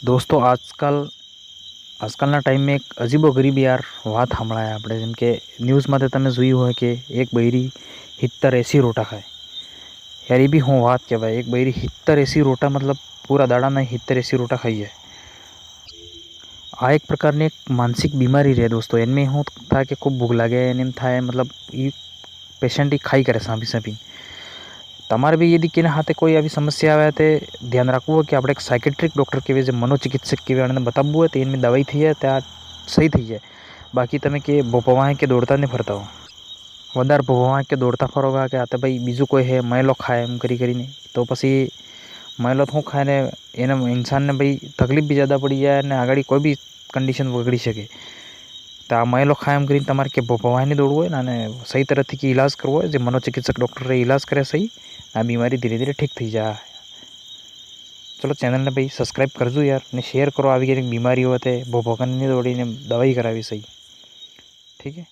दोस्तों આજકાલના ટાઈમમાં એક અજીબોગરીબ યાર વાત સાંભળાય આપણે, જેમ કે ન્યૂઝમાં તમે જોયું હોય કે એક બૈરી 70-80 રોટા ખાય. યાર એ બી હું વાત કહેવાય, એક બૈરી 70-80 રોટા મતલબ પૂરા દાડાના 70-80 રોટા ખાઈ જાય. આ એક પ્રકારની એક માનસિક બીમારી રહે દોસ્તો. એમને શું થાય કે ખૂબ ભૂખ લાગે એને એમ થાય, મતલબ એ પેશન્ટ ખાઈ કરે સાંભી સાંભી. તમારે બી યદि કેના હાથે કોઈ આવી સમસ્યા આવે તે ધ્યાન રાખવું હોય કે આપણે એક સાયકેટ્રિક ડૉક્ટર કહેવાય, જે મનોચિકિત્સક કહેવાય, એને બતાવવું હોય તો એની દવાઈ થઈ જાય ત્યાં સહી થઈ જાય. બાકી તમે કે ભોપવાય કે દોડતા નહીં ફરતા હો, વધારે ભોપવાય કે દોડતા ફરોગા કે આ તો ભાઈ બીજું કોઈ હે મયલો ખાય એમ કરીને, તો પછી મયલો શું ખાય ને એને ઇન્સાનને ભાઈ તકલીફ બી જ્યાદા પડી જાય અને આગળ કોઈ બી કન્ડિશન બગડી શકે. તો આ મયલો ખાય એમ કરીને તમારે કે ભોપવાય નહીં દોડવું હોય ને, અને સહી તરફથી કે ઇલાજ કરવો હોય, જે મનોચિકિત્સક ડૉક્ટરે ઇલાજ કરે સહી, આ બીમારી ધીરે ધીરે ઠીક થઈ જાય. ચલો ચેનલને ભાઈ સબસ્ક્રાઈબ કરજો યાર, ને શેર કરો. આવી કંઈક બીમારી હોય તો ભોપવાને દોડીને દવાઈ કરાવી સહી. ઠીક હે.